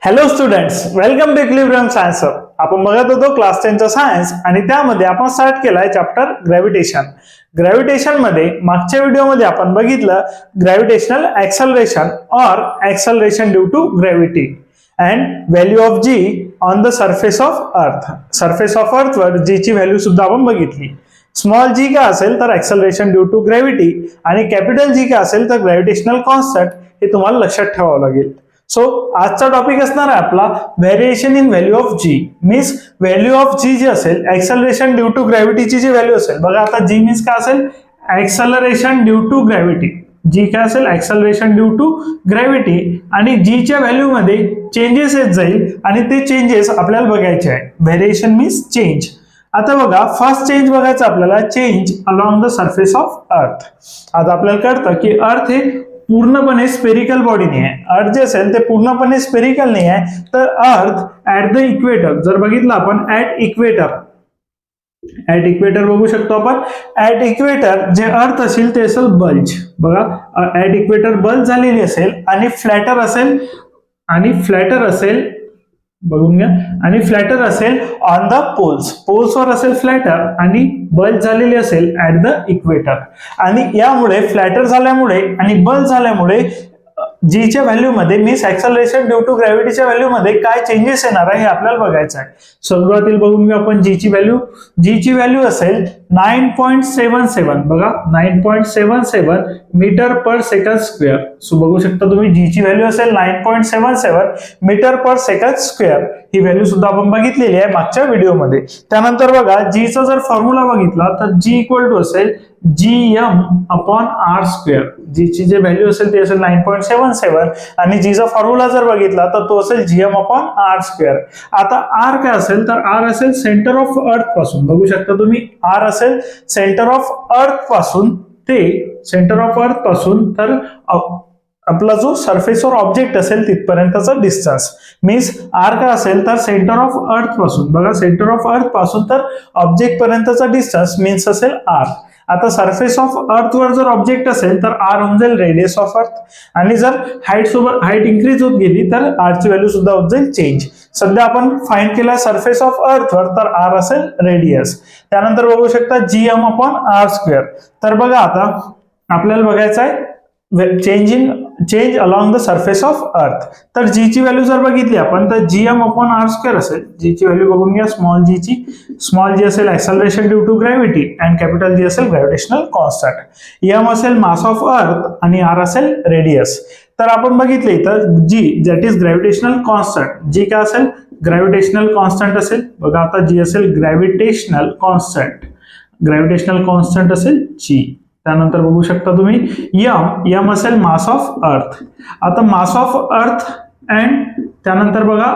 Hello students, welcome to equilibrium science. आपण बघत होतो क्लास 10चा सायन्स आणि त्यामध्ये आपण स्टार्ट केलाय चॅप्टर ग्रॅव्हिटेशन. ग्रॅव्हिटेशन मध्ये मागच्या व्हिडिओमध्ये आपण बघितलं gravitational acceleration or acceleration due to gravity and value of g on the surface of earth. Surface of earth वर जी ची व्हॅल्यू सुद्धा आपण बघितली. स्मॉल जी काय असेल तर ऍक्सलरेशन ड्यू टू ग्रॅव्हिटी आणि कॅपिटल जी काय असेल तर ग्रॅव्हिटेशनल कॉन्स्टंट. हे तुम्हाला लक्षात ठेवावं लागेल. सो आजचा टॉपिक असणार आहे आपला variation in value of G. Means value of G G असेल ऍक्सलरेशन ड्यू टू ग्रॅव्हिटीची जी व्हॅल्यू असेल. बघा आता जी मीन्स काय असेल acceleration due to gravity. G काय असेल ऍक्सलरेशन ड्यू टू ग्रॅव्हिटी आणि जी च्या व्हॅल्यू मध्ये चेंजेस येत जाईल आणि ते चेंजेस आपल्याला बघायचे आहे. Variation means change. आता बघा फर्स्ट चेंज बघायचं आपल्याला, change along the surface of अर्थ. आता आपल्याला कळतं की अर्थ हे पूर्णपणे स्पेरिकल बॉडी नाही आहे. अर्थ जे असेल ते पूर्णपणे स्पेरिकल नाही आहे. तर अर्थ ऍट द इक्वेटर जर बघितलं आपण ऍट इक्वेटर बघू शकतो आपण. ऍट इक्वेटर जे अर्थ असेल ते असेल बल्ज. बघा ऍट इक्वेटर बल्ज झालेली असेल आणि फ्लॅटर असेल बघून घ्या आणि फ्लॅटर असेल ऑन द पोल्सवर असेल फ्लॅटर आणि बल्ज झालेली असेल ऍट द इक्वेटर. आणि यामुळे फ्लॅटर झाल्यामुळे आणि बल्ज झाल्यामुळे जी च्या व्हॅल्यू मध्ये मीन्स ऍक्सलरेशन ड्यू टू ग्रॅव्हिटीच्या व्हॅल्यू मध्ये काय चेंजेस येणार आहे हे आपल्याला बघायचं आहे. सुरुवातीला बघून घेऊ आपण जी ची व्हॅल्यू असेल 9.77. बघा 9.77 metre per second square. So बघू शकता तुम्ही जी ची व्हॅल्यू असेल 9.77 मीटर पर सेकंड स्क्वेअर. ही व्हॅल्यू सुद्धा आपण बघितलेली आहे मागच्या व्हिडिओमध्ये. त्यानंतर बघा जी चा जर फॉर्म्युला बघितला तर जी इक्वल टू असेल gm अपॉन आर स्क्वेअर. जी ची जे व्हॅल्यू असेल ती असेल 9.77 आणि जी चा फॉर्म्युला जर बघितला तर तो असेल gm अपॉन आर स्क्वेअर. आता आर काय असेल तर आर असेल सेंटर ऑफ अर्थ पासून. बघू शकता तुम्ही आर असेल सेंटर ऑफ अर्थ पासून तर आपला जो सरफेसवर ऑब्जेक्ट असेल तिथपर्यंतचा डिस्टन्स. मीन्स आर काय असेल तर सेंटर ऑफ अर्थ पासून. बघा सेंटर ऑफ अर्थ पासून तर ऑब्जेक्ट पर्यंतचा डिस्टन्स मीन्स असेल आर. आता सरफेस ऑफ अर्थ वर जर ऑब्जेक्ट असेल तर आर होऊन जाईल रेडियस ऑफ अर्थ आणि जर हाईट इंक्रीज होत गेली तर आर ची व्हॅल्यू सुद्धा होत जाईल चेंज. सध्या आपण फाइंड केला सरफेस ऑफ अर्थ वर तर आर असेल रेडियस. त्यानंतर बघू शकता जीएम अपॉन आर स्क्वेअर. तर बघा आता आपल्याला बघायचं आहे change along the surface of अर्थ. तर जी ची व्हॅल्यू जर बघितली आपण तर जीएम अपॉन आर स्क्वेअर असेल. जी ची व्हॅल्यू बघून घ्या स्मॉल जी असेल acceleration due to gravity and capital G असेल ग्रॅव्हिटेशनल कॉन्स्टंट. एम असेल मास ऑफ अर्थ आणि आर असेल रेडियस. तर आपण बघितले तर जी दॅट इज ग्रॅव्हिटेशनल कॉन्स्टंट. जी काय असेल ग्रॅव्हिटेशनल कॉन्स्टंट असेल. बघा आता जी असेल ग्रॅव्हिटेशनल कॉन्स्टंट असेल जी. त्यानंतर बघू शकता तुम्ही यम असेल मास ऑफ अर्थ. आता मास ऑफ अर्थ अँड त्यानंतर बघा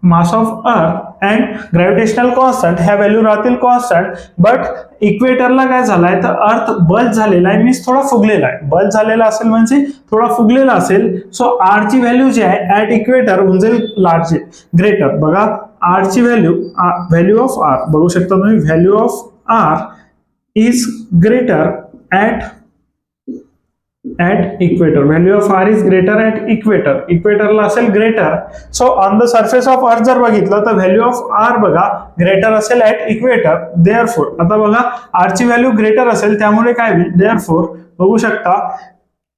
मास ऑफ अर्थ अँड ग्रॅव्हिटेशनल कॉन्स्टंट ह्या व्हॅल्यू राहतील कॉन्स्टंट. बट इक्वेटरला काय झालाय तर अर्थ बल्ज झालेला आहे मीन्स थोडा फुगलेला आहे. बल्ज झालेला असेल म्हणजे थोडा फुगलेला असेल. सो आर ची व्हॅल्यू जी आहे ऍट इक्वेटर होऊन जाईल ग्रेटर. बघा आर ची व्हॅल्यू ऑफ आर बघू शकता तुम्ही. Value of R is greater at equator. Value of r is greater at equator. इक्वेटरला असेल greater. So on the surface of earth जर बघितलं तर व्हॅल्यू ऑफ आर बघा ग्रेटर असेल ऍट इक्वेटर. देअरफोर आता बघा आर ची व्हॅल्यू ग्रेटर असेल त्यामुळे काय होईल देअरफोर बघू शकता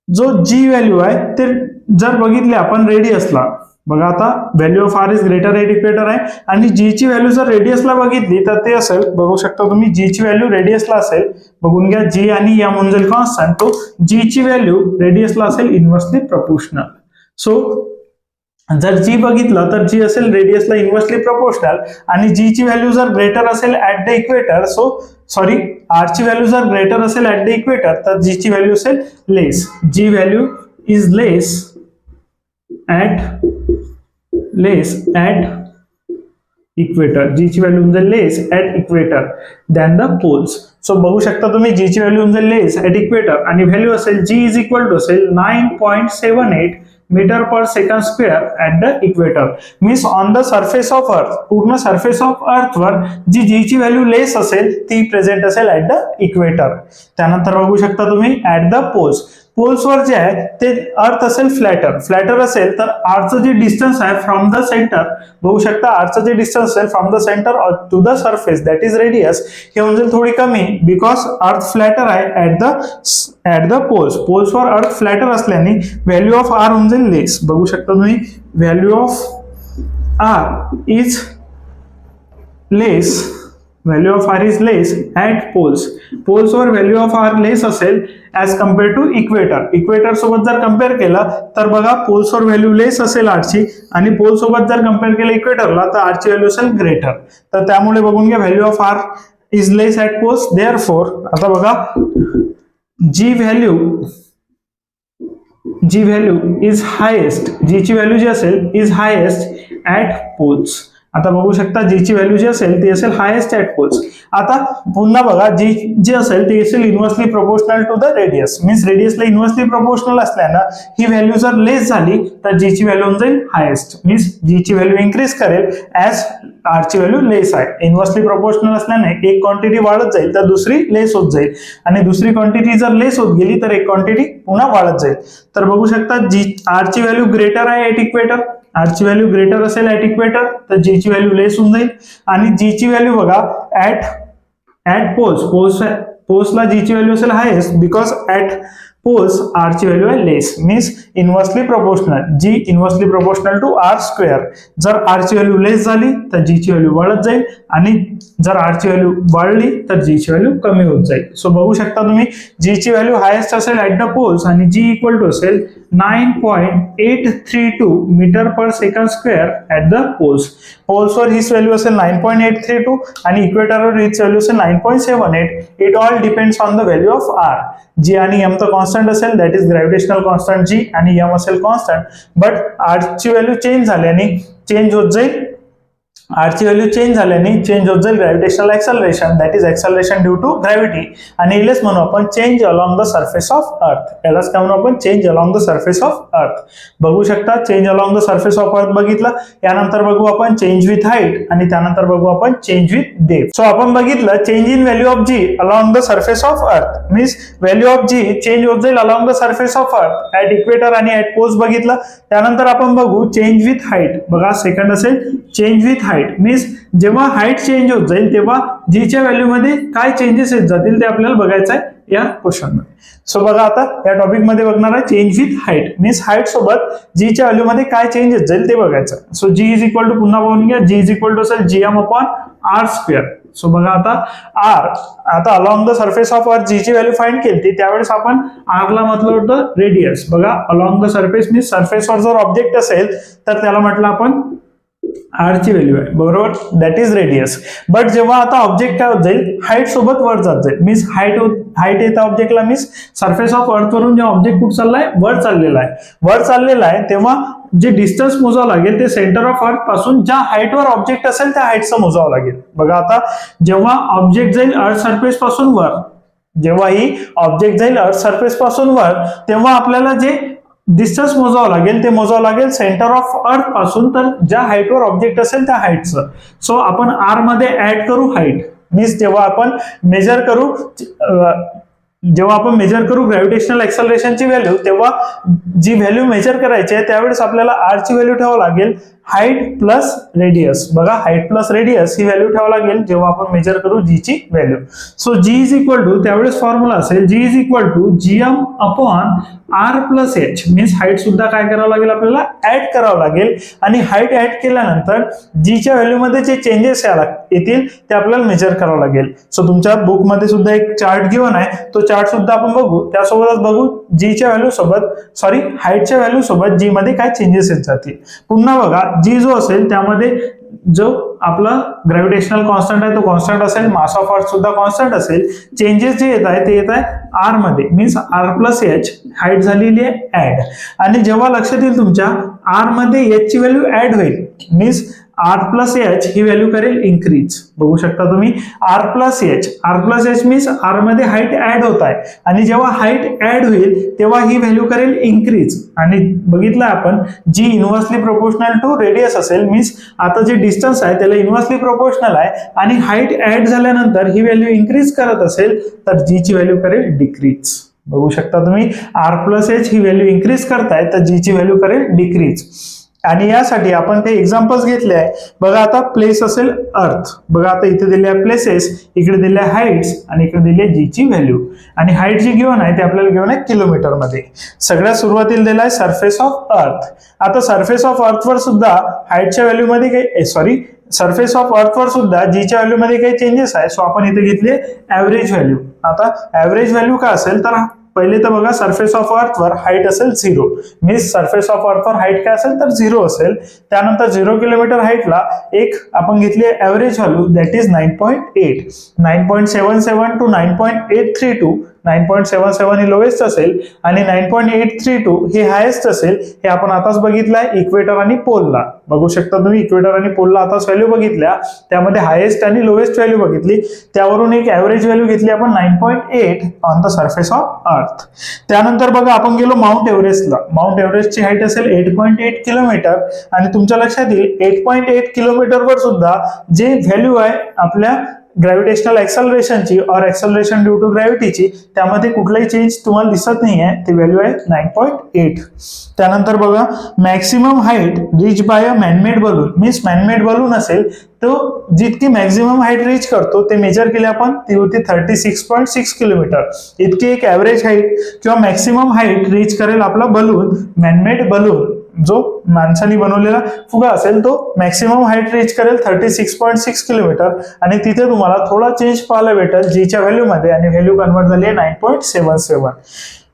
जो जी व्हॅल्यू आहे ते जर बघितली आपण रेडियसला. बघा आता value of R is greater at equator आहे आणि जी ची व्हॅल्यू जर रेडियसला बघितली तर ते असेल बघू शकता तुम्ही जी ची व्हॅल्यू रेडियसला असेल. बघून घ्या जी आणि एम होऊन जाईल कॉन्स्टंट. तो जी ची व्हॅल्यू रेडियसला असेल इन्व्हर्सली प्रपोर्शनल. सो जर जी बघितलं तर जी असेल रेडियसला इन्व्हर्सली प्रपोर्शनल आणि जी ची व्हॅल्यू जर ग्रेटर असेल ऍट द इक्वेटर. आर ची व्हॅल्यू जर ग्रेटर असेल ऍट द इक्वेटर तर जी ची व्हॅल्यू असेल less. G value is less at equator. G ची व्हॅल्यू म्हणजे less at equator than the poles. So बघू शकता तुम्ही जी ची व्हॅल्यू म्हणजे लेस ऍट इक्वेटर आणि व्हॅल्यू असेल जी इज इक्वल टू असेल 9.78 metre per second square at the equator. Means on the surface of अर्थ पूर्ण सरफेस ऑफ अर्थ वर जी ची व्हॅल्यू लेस असेल ती प्रेझेंट असेल ऍट द इक्वेटर. त्यानंतर बघू शकता तुम्ही ऍट द पोल्स. पोल्सवर जे आहे ते अर्थ असेल फ्लॅटर असेल तर आरचं जे डिस्टन्स आहे फ्रॉम द सेंटर, बघू शकता आरचं जे डिस्टन्स असेल from the centre to the surface that is radius, हे होऊन जाईल थोडी कमी बिकॉज अर्थ फ्लॅटर आहे ऍट द पोल्सवर अर्थ फ्लॅटर असल्याने व्हॅल्यू ऑफ आर होऊन जाईल लेस. बघू शकता तुम्ही value of R is less, value of R is less at पोल्सवर व्हॅल्यू ऑफ आर लेस असेल ऍज कम्पेअर टू इक्वेटर सोबत जर कम्पेअर केलं तर बघा पोल्सवर व्हॅल्यू लेस असेल आरची आणि पोल सोबत जर कम्पेअर केलं इक्वेटरला तर आरची व्हॅल्यू असेल ग्रेटर. तर त्यामुळे बघून घ्या value of R is less at poles, therefore आता बघा जी व्हॅल्यू इज हायेस्ट, जीची व्हॅल्यू जी असेल इज हायेस्ट ऍट पोल्स. आता बघू शकता जीची व्हॅल्यू जी असेल ती असेल हायेस्ट ऍट पोल्स. आता पुन्हा बघा जी असेल ती असेल inversely proportional to the radius, means रेडियसला इन्व्हर्सली प्रोपोर्शनल असल्यानं ही व्हॅल्यू जर लेस झाली तर जीची व्हॅल्यू होऊन जाईल हायेस्ट, मीन्स जीची व्हॅल्यू इन्क्रीज करेल ऍज आरची व्हॅल्यू लेस आहे. इन्व्हर्सली प्रोपोर्शनल असल्याने एक क्वांटिटी वाढत जाईल तर दुसरी लेस होत जाईल आणि दुसरी क्वांटिटी जर लेस होत गेली तर एक क्वांटिटी पुन्हा वाढत जाईल. तर बघू शकता आरची व्हॅल्यू ग्रेटर आहे at equator, Archi value greater असेल ऍट इक्वेटर तर जीची व्हॅल्यू लेस होऊन जाईल आणि जीची व्हॅल्यू बघा ऍट पोल्सला जीची व्हॅल्यू असेल हायेस्ट बिकॉज ऍट पोल्स आरची व्हॅल्यू आहे less, means inversely proportional, G inversely proportional to R square. जर आरची व्हॅल्यू लेस झाली तर जीची व्हॅल्यू वाढत जाईल आणि जर आरची व्हॅल्यू वाढली तर जीची व्हॅल्यू कमी होत जाईल. सो बघू शकता तुम्ही जीची व्हॅल्यू हायेस्ट असेल ऍट द पोल्स आणि जी इक्वल टू असेल 9.832 metre per second square at the poles. पोल्सवर हीच व्हॅल्यू असेल 9.832 आणि इक्वेटरवर हीच व्हॅल्यू असेल 9.78. It all depends on the value of R. G आणि एम तर कॉन्स्टंट असेल that is gravitational constant G आणि एम असेल कॉन्स्टंट, बट आरची व्हॅल्यू चेंज झाल्याने चेंज होत जाईल, आरची व्हॅल्यू चेंज झाल्याने चेंज होत जाईल gravitational acceleration that is acceleration due to gravity आणि यालाच म्हणू आपण change along the surface of earth. यालाच काय म्हणू आपण change along the surface of अर्थ. बघू शकता change along the surface of अर्थ बघितलं, यानंतर बघू आपण चेंज विथ हाईट आणि त्यानंतर बघू आपण चेंज विथ डेप्थ. सो आपण बघितलं change in value of g along the surface of earth, means value of g change होत जाईल along the surface of earth at equator आणि ऍट पोल्स बघितलं. त्यानंतर आपण बघू चेंज विथ हाईट, बघा सेकंड असेल चेंज विथ हाईट, मीन्स जेव्हा हाईट चेंज होत जाईल तेव्हा जीच्या व्हॅल्यू मध्ये काय चेंजेस येत जातील ते आपल्याला बघायचं आहे या क्वेश्चन मध्ये. सो बघा आता या टॉपिक मध्ये बघणार आहे change with height, means height सोबत जीच्या व्हॅल्यू मध्ये काय चेंज येत जाईल ते बघायचं. So G is equal to पुन्हा बघून घ्या, जी इज इक्वल टू असेल GM upon r square. So बघा आता अलॉंग द सरफेस ऑफ अर्थ जीची व्हॅल्यू फाइंड केली त्यावेळेस आपण आरला म्हटलं होतं रेडियस. बघा अलॉंग द सरफेस मीन्स सरफेसवर जर ऑब्जेक्ट असेल तर त्याला म्हटलं आपण आरची व्हॅल्यू आहे, बरोबर, दॅट इज रेडियस. बट जेव्हा आता ऑब्जेक्ट काय होत जाईल हाईट सोबत वर जात जाईल, मीन्स हाईट येतं ऑब्जेक्टला, मीन्स सरफेस ऑफ अर्थ वरून जेव्हा ऑब्जेक्ट कुठे चाललाय वर चाललेला आहे तेव्हा जे डिस्टन्स मोजावं लागेल ते सेंटर ऑफ अर्थ पासून ज्या हाईटवर ऑब्जेक्ट असेल त्या हाईटचं मोजावं लागेल. बघा आता जेव्हा ऑब्जेक्ट जाईल अर्थ सरफेस पासून वर, जेव्हा ही ऑब्जेक्ट जाईल अर्थ सरफेस पासून वर तेव्हा आपल्याला जे डिस्टन्स मोजावं लागेल सेंटर ऑफ अर्थ पासून तर ज्या हाईटवर ऑब्जेक्ट असेल त्या हाईटचं. सो आपण आर मध्ये ऍड करू हाईट, मीन्स जेव्हा आपण मेजर करू ग्रॅव्हिटेशनल एक्सेलरेशनची व्हॅल्यू तेव्हा जी व्हॅल्यू मेजर करायची आहे त्यावेळेस आपल्याला आर ची व्हॅल्यू ठेवावं लागेल हाईट प्लस रेडियस. बघा हाईट प्लस रेडियस ही व्हॅल्यू ठेवावं लागेल जेव्हा आपण मेजर करू जी ची value. So G is equal to त्यावेळेस फॉर्म्युला असेल G is equal to G M upon R plus H, means height सुद्धा काय करावं लागेल आपल्याला ऍड करावं लागेल आणि हाईट ऍड केल्यानंतर जीच्या व्हॅल्यू मध्ये जे चेंजेस येतील ते आपल्याला मेजर करावं लागेल. सो तुमच्या बुक मध्ये सुद्धा एक चार्ट गिवन आहे, तो चार्ट सुद्धा आपण बघू, त्यासोबतच बघू जीच्या व्हॅल्यू सोबत हाईटच्या व्हॅल्यू सोबत जी मध्ये काय चेंजेस येत जातील. पुन्हा बघा जी जो असेल त्यामध्ये जो आपला ग्रॅव्हिटेशनल कॉन्स्टंट आहे तो कॉन्स्टंट असेल, मास ऑफ अर्थ सुद्धा कॉन्स्टंट असेल. चेंजेस जे येत आहे ते येत आहे आर मध्ये, means r plus h, height झालेली आहे ऍड. आणि जेव्हा लक्षात येईल तुमच्या आर मध्ये एच ची व्हॅल्यू ऍड होईल, मीन्स आर प्लस एच ही व्हॅल्यू करेल इंक्रीज. बघू शकता तुम्ही r plus H means r मध्ये हाईट ऍड होत आहे आणि जेव्हा हाईट ऍड होईल तेव्हा ही व्हॅल्यू करेल इंक्रीज. आणि बघितलं आपण जी इन्व्हर्सली प्रोपोर्शनल टू रेडियस असेल, मीन्स आता जे डिस्टन्स आहे त्याला इन्व्हर्सली प्रोपोर्शनल आहे आणि हाईट ऍड झाल्यानंतर ही व्हॅल्यू इंक्रीज करत असेल तर जी ची व्हॅल्यू करेल डिक्रीज. बघू शकता तुम्ही आर प्लस एच ही व्हॅल्यू इन्क्रीज करताय तर जी ची व्हॅल्यू करेल डिक्रीज. आणि यासाठी आपण काही एक्झाम्पल्स घेतले आहे. बघा आता प्लेस असेल अर्थ, बघा आता इथे दिले आहे प्लेसेस, इकडे दिले आहे हाईट्स आणि इकडे दिली आहे जी ची व्हॅल्यू. आणि हाईट जी गिव्हन आहे ते आपल्याला गिव्हन आहे किलोमीटर मध्ये. सगळ्यात सुरुवातीला दिला आहे सरफेस ऑफ अर्थ. आता सरफेस ऑफ अर्थ वर सुद्धा हाईटच्या व्हॅल्यू मध्ये काही सरफेस ऑफ अर्थ वर सुद्धा जीच्या व्हॅल्यू मध्ये काही चेंजेस आहे. सो आपण इथे घेतले ऍव्हरेज व्हॅल्यू. आता ऍव्हरेज व्हॅल्यू काय असेल तर पहिले तर बघा सरफेस ऑफ अर्थ वर हाईट असेल 0, मीन्स सरफेस ऑफ अर्थ वर हाईट काय असेल तर 0 असेल. त्यानंतर 0 किलोमीटर हाईटला एक आपण घेतली average value that is 9.8, 9.77 to 9.832. 9.77 ही लोएस्ट असेल आणि 9.832 ही हायेस्ट असेल. हे आपण आताच बघितलं आहे इक्वेटर आणि पोलला. बघू शकता तुम्ही इक्वेटर आणि पोलला आताच व्हॅल्यू बघितल्या, त्यामध्ये हायेस्ट आणि लोएस्ट व्हॅल्यू बघितली, त्यावरून एक ऍव्हरेज व्हॅल्यू घेतली आपण 9.8 ऑन द सरफेस ऑफ अर्थ. त्यानंतर बघा आपण गेलो माउंट एव्हरेस्टला. माउंट एव्हरेस्टची हाईट असेल 8.8 किलोमीटर आणि तुमच्या लक्षात येईल 8.8 किलोमीटरवर सुद्धा जे व्हॅल्यू आहे आपल्या ग्रॅव्हिटेशनल एक्सेलरेशनची और एक्सेलरेशन ड्यू टू ग्रॅव्हिटीची, त्यामध्ये कुठलाही चेंज तुम्हाला दिसत नाही आहे, ती व्हॅल्यू आहे 9.8. त्यानंतर बघा maximum height reach by a man-made balloon, means man-made balloon असेल तो जितकी मॅक्सिमम हाईट रीच करतो ते मेजर केली आपण, ती होती 36.6 किलोमीटर. इतकी एक ऍव्हरेज हाईट किंवा मॅक्सिमम हाईट रीच करेल आपला बलून, मॅनमेड बलून जो माणसाने बनवलेला फुगा असेल तो मॅक्सिमम हाईट रीच करेल 36.6 किलोमीटर. आणि तिथे तुम्हाला थोडा चेंज पाहायला भेटेल जीच्या व्हॅल्यू मध्ये आणि व्हॅल्यू कन्वर्ट झाली आहे 9.77.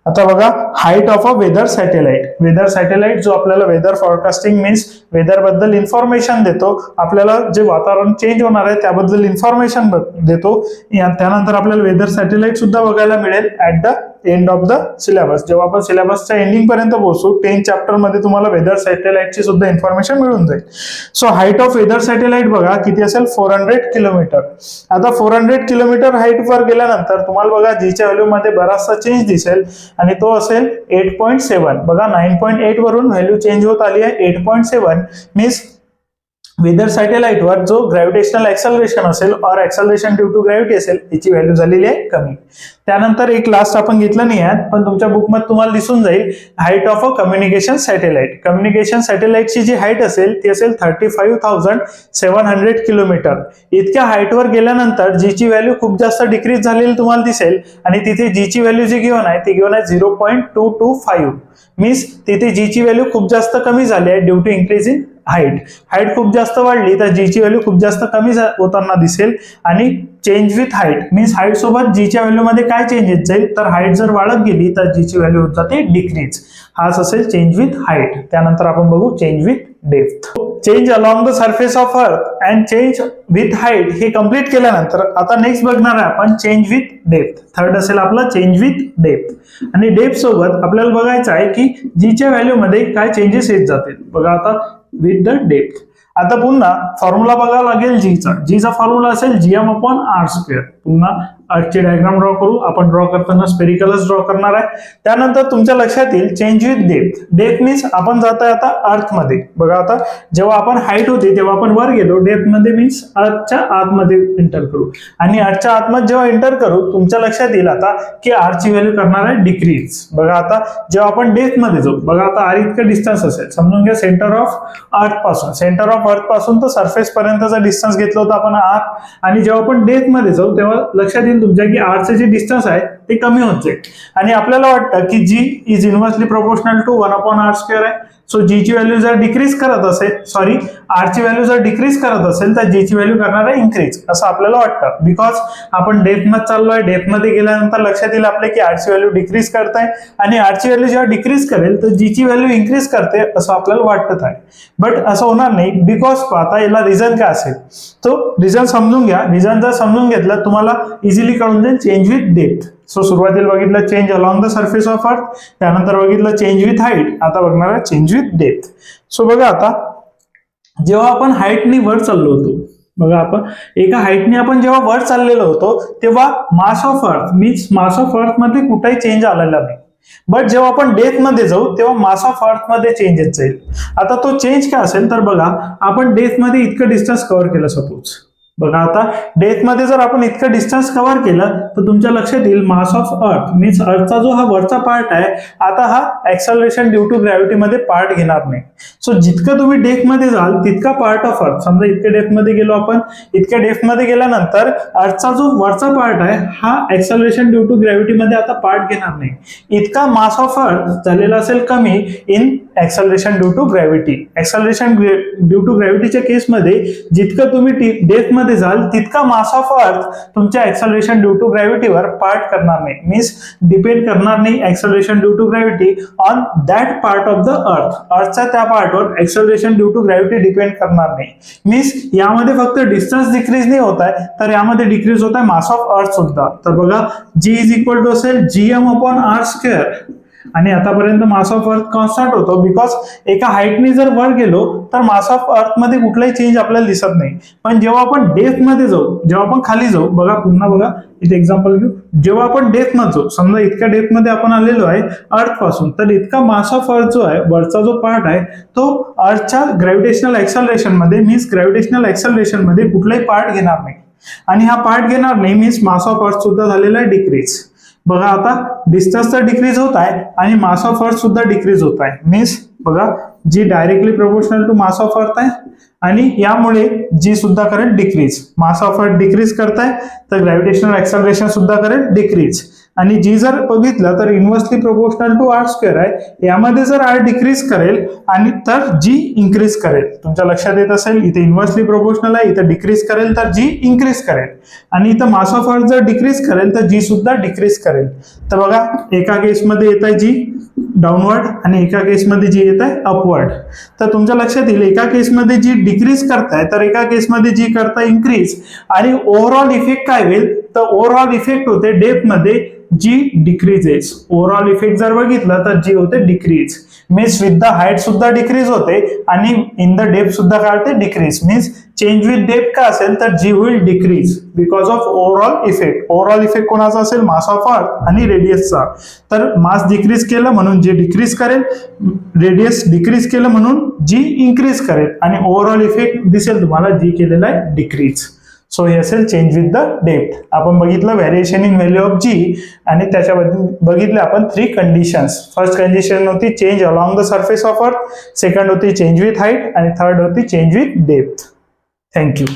आता बघा height of a weather satellite. Weather satellite जो आपल्याला वेदर फॉरकास्टिंग मीन्स वेदर बद्दल इन्फॉर्मेशन देतो, आपल्याला जे वातावरण चेंज होणार आहे त्याबद्दल इन्फॉर्मेशन देतो. त्यानंतर आपल्याला वेदर सॅटेलाइट सुद्धा बघायला मिळेल at the end of the syllabus. जेव्हा आपण सिलेबसच्या एंडिंग पर्यंत पोहोचू 10 चॅप्टर मध्ये तुम्हाला वेदर सॅटेलाइटची सुद्धा इन्फॉर्मेशन मिळून जाईल. So height of weather satellite बघा किती असेल 400 किलोमीटर. आता 400 किलोमीटर हाईट वर गेल्यानंतर तुम्हाला बघा जीच्या व्हॅल्यू मध्ये बराचसा चेंज दिसेल आणि तो असेल 8.7. बघा 9.8 वरून व्हॅल्यू चेंज होत आली आहे 8.7. मीन्स वेदर सॅटेलाइट वर जो ग्रॅव्हिटेशनल एक्सेलरेशन असेल और एक्सेलरेशन ड्यू टू ग्रॅव्हिटी असेल त्याची व्हॅल्यू झालेली आहे कमी. त्यानंतर एक लास्ट आपण घेतलं नाही आहे पण तुमच्या बुकमध्ये तुम्हाला दिसून जाईल height of a communication satellite. Communication सॅटेलाइटची जी हाईट असेल ती असेल 35,700 किलोमीटर. इतक्या हाईटवर गेल्यानंतर जीची व्हॅल्यू खूप जास्त डिक्रीज झालेली तुम्हाला दिसेल आणि तिथे जीची व्हॅल्यू जी गिव्हन आहे ती गिव्हन आहे 0.225. मीन्स तिथे जीची व्हॅल्यू खूप जास्त कमी झाली आहे due to increase in height. Height खूप जास्त वाढली तर जीची व्हॅल्यू खूप जास्त कमी होताना दिसेल. आणि change with height means height सोबत जीच्या व्हॅल्यू मध्ये काय चेंज येत जाईल तर हाईट जर वाढत गेली तर जीची व्हॅल्यू होत जाते डिक्रीज. हाच असेल चेंज विथ हाईट. त्यानंतर आपण बघू change with depth. Change along the surface of अर्थ अँड चेंज विथ हाईट हे कम्प्लीट केल्यानंतर आता नेक्स्ट बघणार आहे आपण चेंज विथ डेप्थ. थर्ड असेल आपला चेंज विथ डेप्थ. आणि डेप्थ सोबत आपल्याला बघायचं आहे की जीच्या व्हॅल्यू मध्ये काय चेंजेस येत जातील. बघा आता विथ द डेप्थ. आता पुन्हा फॉर्म्युला बघावा लागेल जीचा फॉर्म्युला असेल gm/r². पुन्हा आर्टची डायग्राम ड्रॉ करू. आपण ड्रॉ करताना स्पेरिकलच ड्रॉ करणार आहे. त्यानंतर तुमच्या लक्षात येईल change with depth. Depth means आपण जातोय आता अर्थ मध्ये. बघा आता जेव्हा आपण हाईट होती तेव्हा आपण वर गेलो, डेप्थ मध्ये मीन्स अर्थच्या आतमध्ये एंटर करू. आणि अर्थच्या आतमध्ये जेव्हा एंटर करू तुमच्या लक्षात येईल आता की आरची व्हॅल्यू करणार आहे डिक्रीज. बघा आता जेव्हा आपण डेप्थ मध्ये जाऊ, बघा आता आर इतकं डिस्टन्स असेल, समजून घ्या सेंटर ऑफ अर्थ पासून तर सरफेस पर्यंतचा डिस्टन्स घेतलं होतं आपण आर. आणि जेव्हा आपण डेप्थ मध्ये जाऊ तेव्हा लक्षात येईल तुमच्या की आरचे जे डिस्टन्स आहे ते कमी होत जाईल. आणि आपल्याला वाटतं की G is inversely proportional to 1/r² आहे. सो जीची व्हॅल्यू जर डिक्रीज करत असेल, आरची व्हॅल्यू जर डिक्रीज करत असेल तर जीची व्हॅल्यू करणार आहे इन्क्रीज असं आपल्याला वाटतं. बिकॉज आपण डेप्थ मध्ये चाललोय, डेप्थ मध्ये गेल्यानंतर लक्षात येईल आपल्या की आरची व्हॅल्यू डिक्रीज करताय आणि आरची व्हॅल्यू जेव्हा डिक्रीज करेल तर जीची व्हॅल्यू इन्क्रीज करते असं आपल्याला वाटत आहे. बट असं होणार नाही. बिकॉज आता याला रिझन काय असेल तो रिझन समजून घ्या. रिझन जर समजून घेतलं तुम्हाला इझिली कळून जाईल चेंज विथ डेप्थ. सो सुरुवातीला बघितलं change along the surface of अर्थ, त्यानंतर बघितलं चेंज विथ हाईट, आता बघणार आहे चेंज विथ डेप्थ. सो बघा आता जेव्हा आपण हाईटनी वर चाललो होतो, बघा आपण एका हाईटने आपण जेव्हा वर चाललेलो होतो तेव्हा मास of earth means mass of अर्थ मध्ये कुठेही चेंज आलेला नाही. बट जेव्हा आपण डेप्थ मध्ये जाऊ तेव्हा मास ऑफ अर्थ मध्ये चेंज येत जाईल. आता तो चेंज काय असेल तर बघा आपण डेप्थ मध्ये इतकं डिस्टन्स कव्हर केलं सपोज, बघा आता डेप्थ मध्ये जर आपण इतकं डिस्टन्स कव्हर केलं तर तुमच्या लक्षात येईल मास ऑफ अर्थ मीन्स अर्थचा जो हा वरचा पार्ट आहे आता हा एक्सेलरेशन ड्यू टू ग्रॅव्हिटी मध्ये पार्ट घेणार नाही. सो जितकं तुम्ही डेप्थ मध्ये जाल तितका पार्ट ऑफ अर्थ, समजा इतक्या डेप्थ मध्ये गेलो आपण, इतक्या डेप्थ मध्ये गेल्यानंतर अर्थचा जो वरचा पार्ट आहे हा एक्सेलरेशन ड्यू टू ग्रॅव्हिटी मध्ये आता पार्ट घेणार नाही. इतका मास ऑफ अर्थ झालेला असेल कमी in acceleration due to gravity. Acceleration due to ग्रॅव्हिटीच्या केसमध्ये जितकं तुम्ही डेप्थ मध्ये जाल तितका मास ऑफ अर्थ तुमच्या एक्सेलरेशन ड्यू टू ग्रॅव्हिटीवर पार्ट करणार नाही, मीन्स डिपेंड करणार नाही acceleration due to gravity on that part of the earth. अर्थच्या त्या पार्टवर acceleration due to gravity depend करणार नाही. मीन्स यामध्ये फक्त डिस्टन्स डिक्रीज नाही होत आहे तर यामध्ये डिक्रीज होत आहे मास ऑफ अर्थ सुद्धा. तर बघा जी इज इक्वल टू असेल gm/r². आणि आतापर्यंत मास ऑफ अर्थ कॉन्स्टंट होतो बिकॉज एका हाईटने जर वर गेलो तर मास ऑफ अर्थ मध्ये कुठलाही चेंज आपल्याला दिसत नाही. पण जेव्हा आपण डेप्थ मध्ये जाऊ, जेव्हा आपण खाली जाऊ, बघा पुन्हा बघा इथे एक्झाम्पल घेऊ, जेव्हा आपण डेप्थ मध्ये जाऊ, समजा इतक्या डेप्थ मध्ये आपण आलेलो आहे अर्थ पासून, तर इतका मास ऑफ अर्थ जो आहे वरचा जो पार्ट आहे तो अर्थच्या ग्रॅव्हिटेशनल एक्सेलरेशन मध्ये मीन्स ग्रॅव्हिटेशनल एक्सेलरेशन मध्ये कुठलाही पार्ट घेणार नाही. आणि हा पार्ट घेणार नाही मीन्स मास ऑफ अर्थ सुद्धा झालेला आहे डिक्रीज. बघा आता डिस्टन्स तर डिक्रीज होत आहे आणि मास ऑफ अर्थ सुद्धा डिक्रीज होत आहे. मीन्स बघा G directly proportional to mass of earth आहे आणि यामुळे जी सुद्धा करेल decrease. Mass of earth decrease करताय तर ग्रॅव्हिटेशनल एक्सेलरेशन सुद्धा करेल डिक्रीज. आणि जी जर बघितलं तर इन्व्हर्सली प्रोपोर्शनल टू r² आहे, यामध्ये जर r डिक्रीज करेल आणि तर जी इन्क्रीज करेल. तुमच्या लक्षात येत असेल इथे इन्व्हर्सली प्रोपोर्शनल आहे, इथे डिक्रीज करेल तर जी इन्क्रीज करेल. आणि इथं मास ऑफ अर्थ जर डिक्रीज करेल तर जी सुद्धा डिक्रीज करेल. तर बघा एका केसमध्ये येत आहे जी डाऊनवर्ड आणि एका केसमध्ये जी येत आहे अपवर्ड. तर तुमच्या लक्षात येईल एका केसमध्ये जी डिक्रीज करताय तर एका केसमध्ये जी करताय इन्क्रीज. आणि ओव्हरऑल इफेक्ट काय होईल तर ओव्हरऑल इफेक्ट होते डेप्थ मध्ये जी डिक्रीजेस. ओव्हरऑल इफेक्ट जर बघितलं तर जी होते decrease. Means with the height सुद्धा डिक्रीज होते आणि इन द डेप्थ सुद्धा काय होते decrease. Means change with depth का असेल तर जी होईल decrease because of overall effect. Overall effect कोणाचा असेल मास ऑफ अर्थ आणि रेडियसचा. तर मास डिक्रीज केलं म्हणून जी डिक्रीज करेल, रेडियस डिक्रीज केलं म्हणून जी इन्क्रीज करेल आणि ओव्हरऑल इफेक्ट दिसेल तुम्हाला जी केलेला आहे डिक्रीज. सो हे असेल चेंज विथ द डेप्थ. आपण बघितलं व्हेरिएशन इन व्हॅल्यू ऑफ जी आणि त्याच्याबद्दल बघितले आपण 3 कंडिशन्स. फर्स्ट कंडिशन होती change along the surface of अर्थ, सेकंड होती चेंज विथ हाईट आणि थर्ड होती चेंज विथ डेप्थ. थँक्यू.